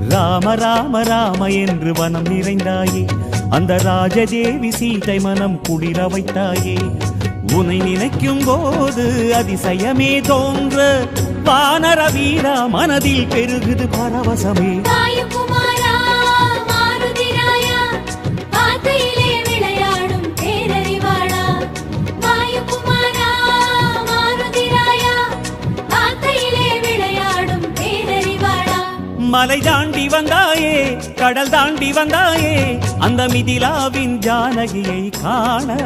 ராம ராம ராம என்று வனம் நிறைந்தாயே, அந்த ராஜதேவி சீதை மனம் குளிர வைத்தாயே. உன்னை நினைக்கும் போது அதிசயமே தோன்ற, வானர வீரா மனதில் பெருகுது பரவசமே. மலை தாண்டி வந்தாயே, கடல் தாண்டி வந்தாயே, அந்த மிதிலாவின் ஜானகியை காண.